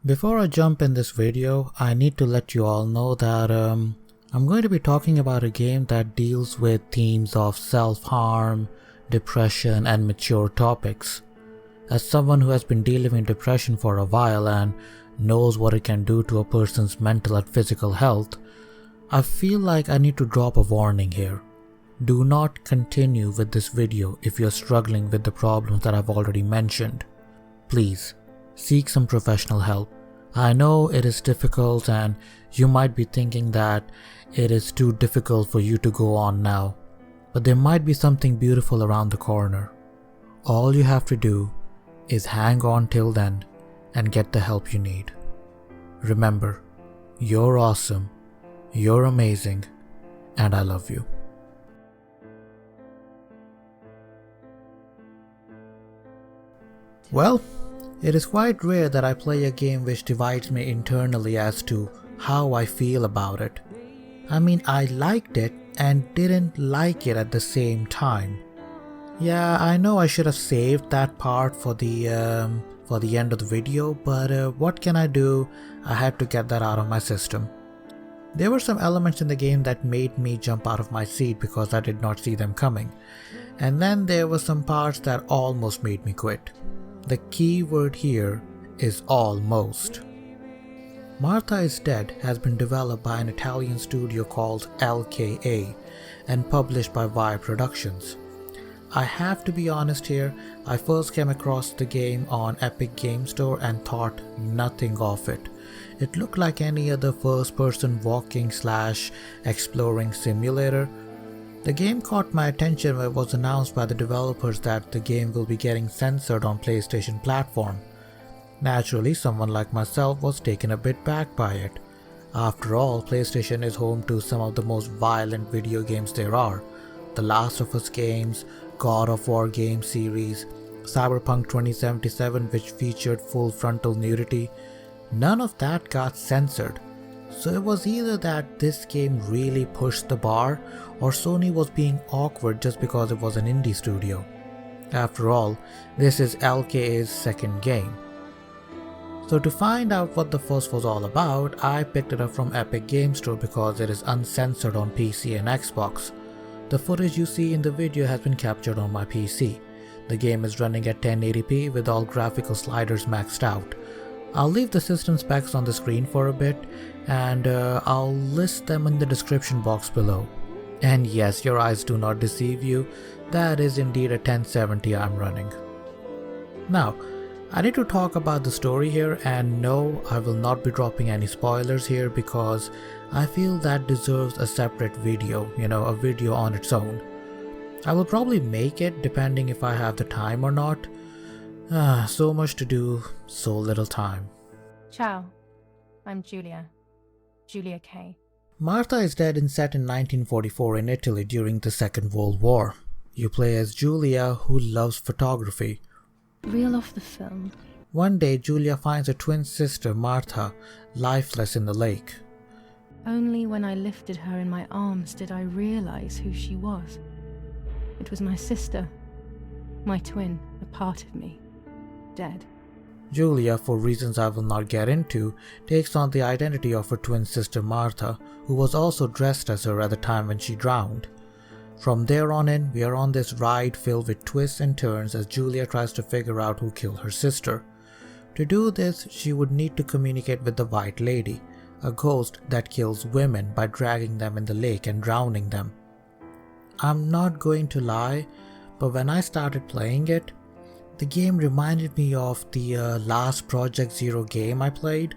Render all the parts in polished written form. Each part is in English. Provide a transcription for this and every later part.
Before I jump in this video, I need to let you all know that I'm going to be talking about a game that deals with themes of self-harm, depression and mature topics. As someone who has been dealing with depression for a while and knows what it can do to a person's mental and physical health, I feel like I need to drop a warning here. Do not continue with this video if you're struggling with the problems that I've already mentioned. Please, seek some professional help. I know it is difficult and you might be thinking that it is too difficult for you to go on now, but there might be something beautiful around the corner. All you have to do is hang on till then and get the help you need. Remember, you're awesome, you're amazing, and I love you. Well, it is quite rare that I play a game which divides me internally as to how I feel about it. I mean, I liked it and didn't like it at the same time. Yeah, I know I should have saved that part for the end of the video, but what can I do? I had to get that out of my system. There were some elements in the game that made me jump out of my seat because I did not see them coming. And then there were some parts that almost made me quit. The key word here is almost. Martha is Dead has been developed by an Italian studio called LKA and published by Wire Productions. I have to be honest here, I first came across the game on Epic Game Store and thought nothing of it. It looked like any other first-person walking/exploring simulator. The game caught my attention when it was announced by the developers that the game will be getting censored on PlayStation platform. Naturally, someone like myself was taken a bit back by it. After all, PlayStation is home to some of the most violent video games there are. The Last of Us games, God of War game series, Cyberpunk 2077 which featured full frontal nudity. None of that got censored. So it was either that this game really pushed the bar or Sony was being awkward just because it was an indie studio. After all, this is LKA's second game. So to find out what the first was all about, I picked it up from Epic Game Store because it is uncensored on PC and Xbox. The footage you see in the video has been captured on my PC. The game is running at 1080p with all graphical sliders maxed out. I'll leave the system specs on the screen for a bit and I'll list them in the description box below. And yes, your eyes do not deceive you, that is indeed a 1070 I'm running. Now, I need to talk about the story here, and no, I will not be dropping any spoilers here because I feel that deserves a separate video, a video on its own. I will probably make it depending if I have the time or not. So much to do, so little time. Ciao, I'm Giulia. Giulia K. Martha is Dead is set in 1944 in Italy during the Second World War. You play as Giulia, who loves photography. Reel off the film. One day, Giulia finds her twin sister, Martha, lifeless in the lake. Only when I lifted her in my arms did I realize who she was. It was my sister, my twin, a part of me, dead. Giulia, for reasons I will not get into, takes on the identity of her twin sister Martha, who was also dressed as her at the time when she drowned. From there on in, we are on this ride filled with twists and turns as Giulia tries to figure out who killed her sister. To do this, she would need to communicate with the White Lady, a ghost that kills women by dragging them in the lake and drowning them. I'm not going to lie, but when I started playing it, the game reminded me of the last Project Zero game I played.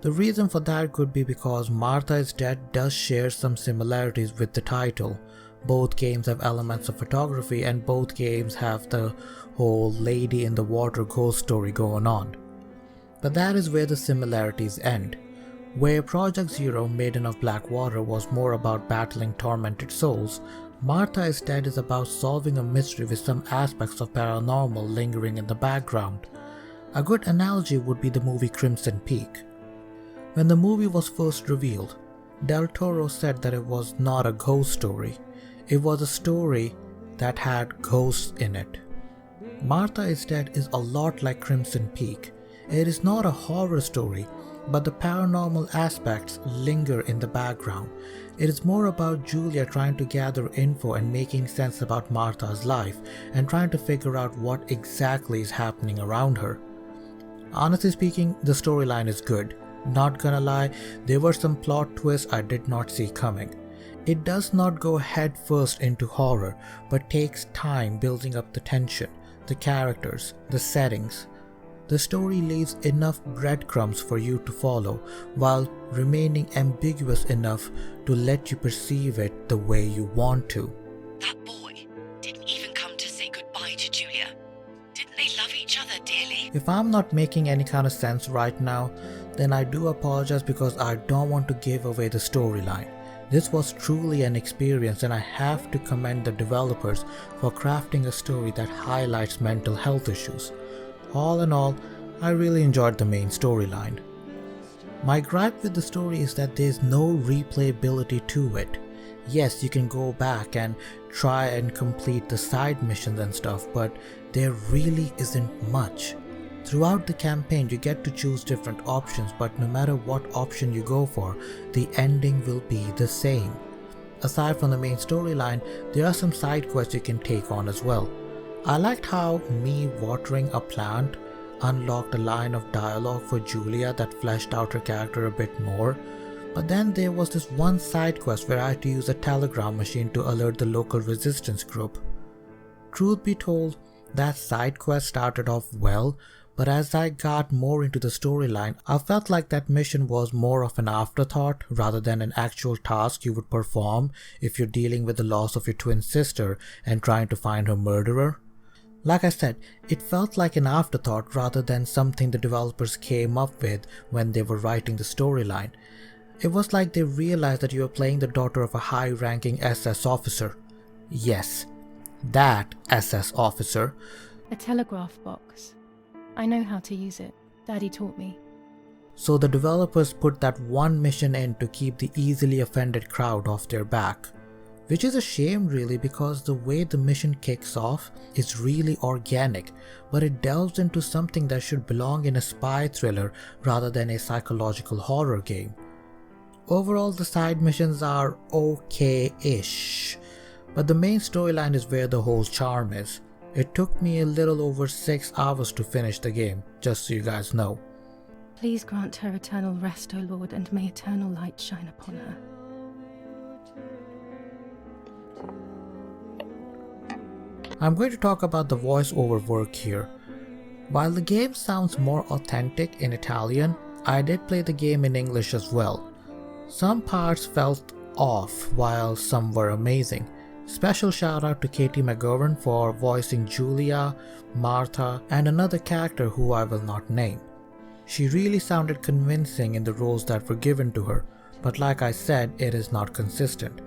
The reason for that could be because Martha is Dead does share some similarities with the title. Both games have elements of photography and both games have the whole lady in the water ghost story going on. But that is where the similarities end. Where Project Zero, Maiden of Black Water, was more about battling tormented souls, Martha is Dead is about solving a mystery with some aspects of paranormal lingering in the background. A good analogy would be the movie Crimson Peak. When the movie was first revealed, Del Toro said that it was not a ghost story. It was a story that had ghosts in it. Martha is Dead is a lot like Crimson Peak. It is not a horror story, but the paranormal aspects linger in the background. It is more about Giulia trying to gather info and making sense about Martha's life and trying to figure out what exactly is happening around her. Honestly speaking, the storyline is good. Not gonna lie, there were some plot twists I did not see coming. It does not go head first into horror, but takes time building up the tension, the characters, the settings. The story leaves enough breadcrumbs for you to follow, while remaining ambiguous enough to let you perceive it the way you want to. That boy didn't even come to say goodbye to Giulia. Didn't they love each other dearly? If I'm not making any kind of sense right now, then I do apologize because I don't want to give away the storyline. This was truly an experience, and I have to commend the developers for crafting a story that highlights mental health issues. All in all, I really enjoyed the main storyline. My gripe with the story is that there's no replayability to it. Yes, you can go back and try and complete the side missions and stuff, but there really isn't much. Throughout the campaign, you get to choose different options, but no matter what option you go for, the ending will be the same. Aside from the main storyline, there are some side quests you can take on as well. I liked how me watering a plant unlocked a line of dialogue for Giulia that fleshed out her character a bit more, but then there was this one side quest where I had to use a telegram machine to alert the local resistance group. Truth be told, that side quest started off well, but as I got more into the storyline, I felt like that mission was more of an afterthought rather than an actual task you would perform if you're dealing with the loss of your twin sister and trying to find her murderer. Like I said, it felt like an afterthought rather than something the developers came up with when they were writing the storyline. It was like they realized that you were playing the daughter of a high-ranking SS officer. Yes, that SS officer. A telegraph box. I know how to use it. Daddy taught me. So the developers put that one mission in to keep the easily offended crowd off their back. Which is a shame really, because the way the mission kicks off is really organic, but it delves into something that should belong in a spy thriller rather than a psychological horror game. Overall, the side missions are okay-ish, but the main storyline is where the whole charm is. It took me a little over 6 hours to finish the game, just so you guys know. Please grant her eternal rest, O Lord, and may eternal light shine upon her. I'm going to talk about the voiceover work here. While the game sounds more authentic in Italian, I did play the game in English as well. Some parts felt off while some were amazing. Special shout out to Katie McGovern for voicing Giulia, Martha, and another character who I will not name. She really sounded convincing in the roles that were given to her, but like I said, it is not consistent.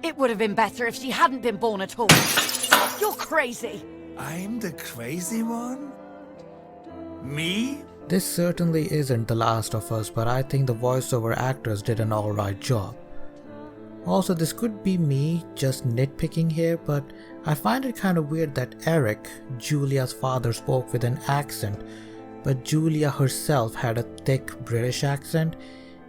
It would have been better if she hadn't been born at all. You're crazy. I'm the crazy one? Me? This certainly isn't The Last of Us, but I think the voiceover actors did an alright job. Also, this could be me just nitpicking here, but I find it kind of weird that Eric, Giulia's father, spoke with an accent, but Giulia herself had a thick British accent.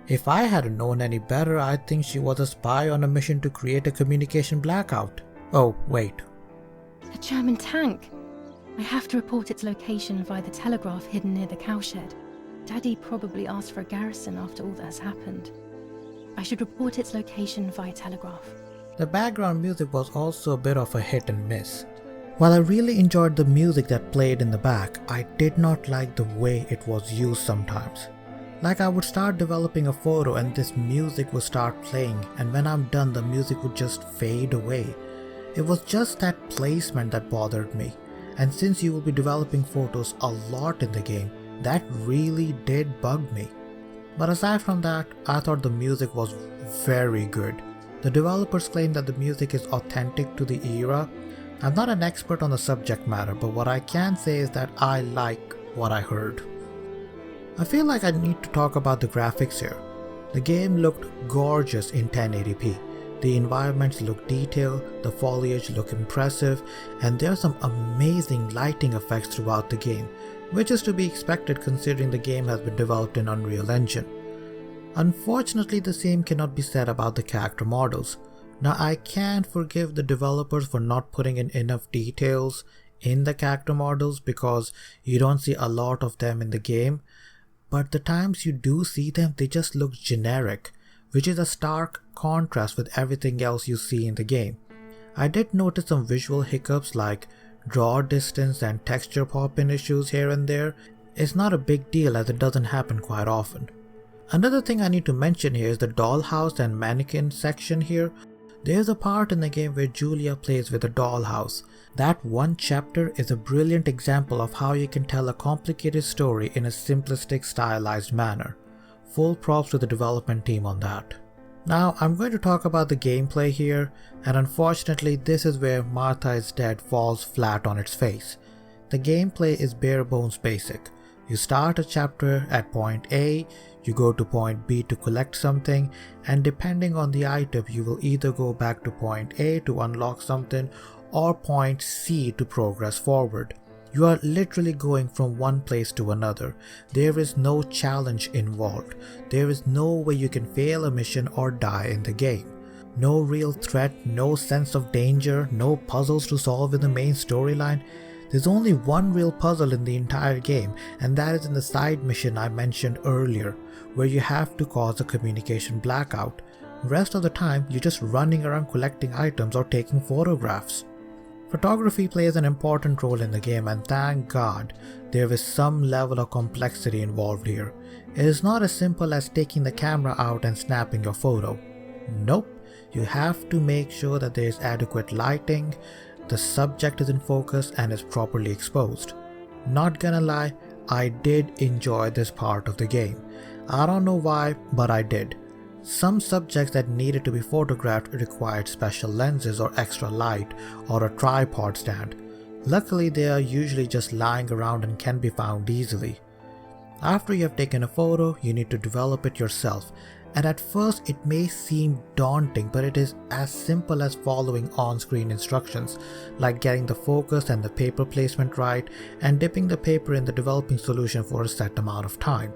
If I hadn't known any better, I'd think she was a spy on a mission to create a communication blackout. Oh, wait. A German tank! I have to report its location via the telegraph hidden near the cowshed. Daddy probably asked for a garrison after all that has happened. I should report its location via telegraph. The background music was also a bit of a hit and miss. While I really enjoyed the music that played in the back, I did not like the way it was used sometimes. Like I would start developing a photo and this music would start playing, and when I'm done the music would just fade away. It was just that placement that bothered me, and since you will be developing photos a lot in the game, that really did bug me. But aside from that, I thought the music was very good. The developers claim that the music is authentic to the era. I'm not an expert on the subject matter, but what I can say is that I like what I heard. I feel like I need to talk about the graphics here. The game looked gorgeous in 1080p. The environments look detailed, the foliage look impressive, and there are some amazing lighting effects throughout the game, which is to be expected considering the game has been developed in Unreal Engine. Unfortunately, the same cannot be said about the character models. Now, I can forgive the developers for not putting in enough details in the character models because you don't see a lot of them in the game, but the times you do see them, they just look generic, which is a stark contrast with everything else you see in the game. I did notice some visual hiccups like draw distance and texture pop-in issues here and there. It's not a big deal as it doesn't happen quite often. Another thing I need to mention here is the dollhouse and mannequin section here. There's a part in the game where Giulia plays with a dollhouse. That one chapter is a brilliant example of how you can tell a complicated story in a simplistic, stylized manner. Full props to the development team on that. Now I'm going to talk about the gameplay here, and unfortunately this is where Martha is Dead falls flat on its face. The gameplay is bare bones basic. You start a chapter at point A, you go to point B to collect something, and depending on the item you will either go back to point A to unlock something or point C to progress forward. You are literally going from one place to another. There is no challenge involved. There is no way you can fail a mission or die in the game. No real threat, no sense of danger, no puzzles to solve in the main storyline. There's only one real puzzle in the entire game, and that is in the side mission I mentioned earlier, where you have to cause a communication blackout. Rest of the time, you're just running around collecting items or taking photographs. Photography plays an important role in the game, and thank God there is some level of complexity involved here. It is not as simple as taking the camera out and snapping your photo. Nope, you have to make sure that there is adequate lighting, the subject is in focus and is properly exposed. Not gonna lie, I did enjoy this part of the game. I don't know why, but I did. Some subjects that needed to be photographed required special lenses or extra light or a tripod stand. Luckily, they are usually just lying around and can be found easily. After you have taken a photo, you need to develop it yourself, and at first it may seem daunting, but it is as simple as following on-screen instructions, like getting the focus and the paper placement right and dipping the paper in the developing solution for a set amount of time.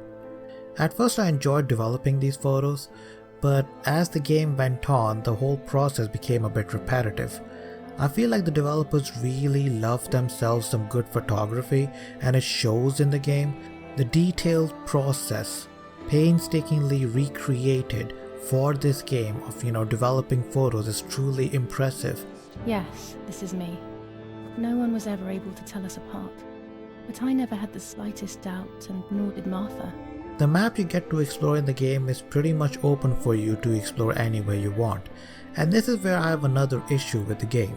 At first I enjoyed developing these photos, but as the game went on, the whole process became a bit repetitive. I feel like the developers really love themselves some good photography, and it shows in the game. The detailed process, painstakingly recreated for this game of developing photos, is truly impressive. Yes, this is me. No one was ever able to tell us apart. But I never had the slightest doubt, and nor did Martha. The map you get to explore in the game is pretty much open for you to explore anywhere you want, and this is where I have another issue with the game.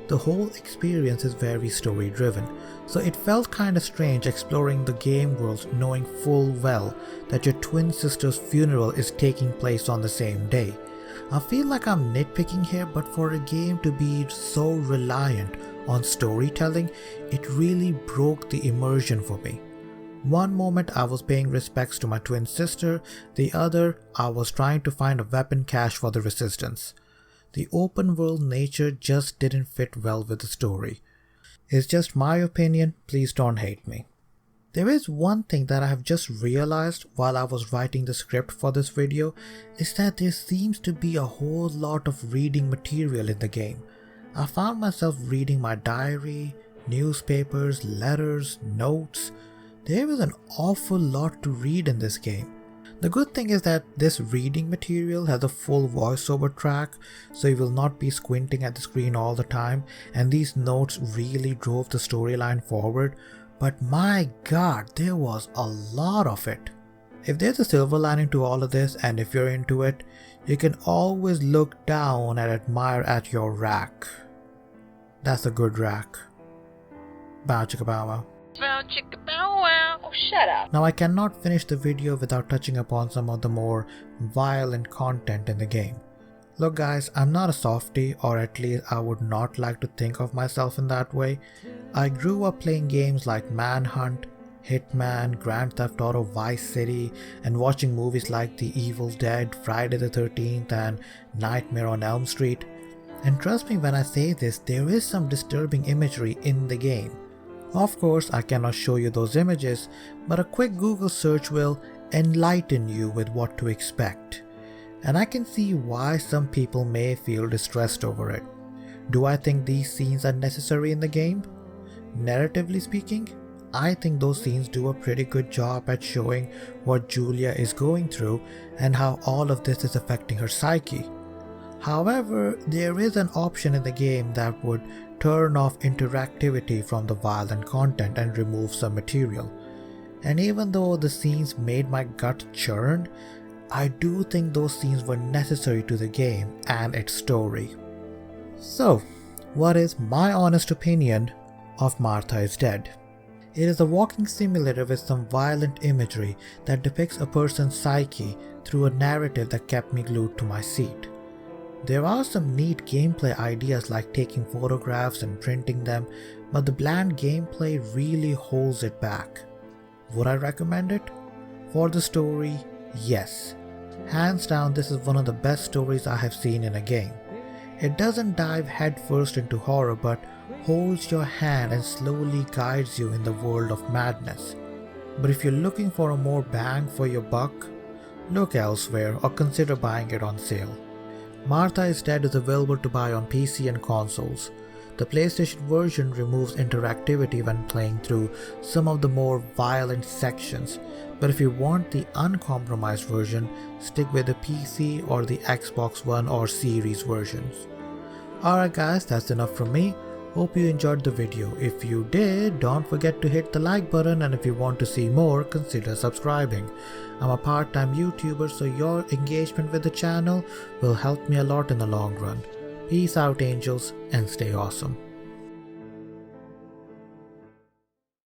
The whole experience is very story driven, so it felt kinda strange exploring the game world knowing full well that your twin sister's funeral is taking place on the same day. I feel like I'm nitpicking here, but for a game to be so reliant on storytelling, it really broke the immersion for me. One moment I was paying respects to my twin sister, the other I was trying to find a weapon cache for the resistance. The open world nature just didn't fit well with the story. It's just my opinion, please don't hate me. There is one thing that I have just realized while I was writing the script for this video, is that there seems to be a whole lot of reading material in the game. I found myself reading my diary, newspapers, letters, notes. There is an awful lot to read in this game. The good thing is that this reading material has a full voiceover track, so you will not be squinting at the screen all the time, and these notes really drove the storyline forward, but my god, there was a lot of it. If there's a silver lining to all of this, and if you're into it, you can always look down and admire at your rack. That's a good rack. Bow chicka bow wow. Oh, shut up. Now I cannot finish the video without touching upon some of the more violent content in the game. Look guys, I'm not a softie, or at least I would not like to think of myself in that way. I grew up playing games like Manhunt, Hitman, Grand Theft Auto Vice City, and watching movies like The Evil Dead, Friday the 13th, and Nightmare on Elm Street. And trust me when I say this, there is some disturbing imagery in the game. Of course, I cannot show you those images, but a quick Google search will enlighten you with what to expect. And I can see why some people may feel distressed over it. Do I think these scenes are necessary in the game? Narratively speaking, I think those scenes do a pretty good job at showing what Giulia is going through and how all of this is affecting her psyche. However, there is an option in the game that would turn off interactivity from the violent content and remove some material. And even though the scenes made my gut churn, I do think those scenes were necessary to the game and its story. So, what is my honest opinion of Martha is Dead? It is a walking simulator with some violent imagery that depicts a person's psyche through a narrative that kept me glued to my seat. There are some neat gameplay ideas like taking photographs and printing them, but the bland gameplay really holds it back. Would I recommend it? For the story, yes. Hands down, this is one of the best stories I have seen in a game. It doesn't dive headfirst into horror, but holds your hand and slowly guides you in the world of madness. But if you're looking for a more bang for your buck, look elsewhere or consider buying it on sale. Martha is Dead is available to buy on PC and consoles. The PlayStation version removes interactivity when playing through some of the more violent sections, but if you want the uncompromised version, stick with the PC or the Xbox One or Series versions. Alright guys, that's enough from me. Hope you enjoyed the video. If you did, don't forget to hit the like button, and if you want to see more, consider subscribing. I'm a part-time YouTuber, so your engagement with the channel will help me a lot in the long run. Peace out angels, and stay awesome.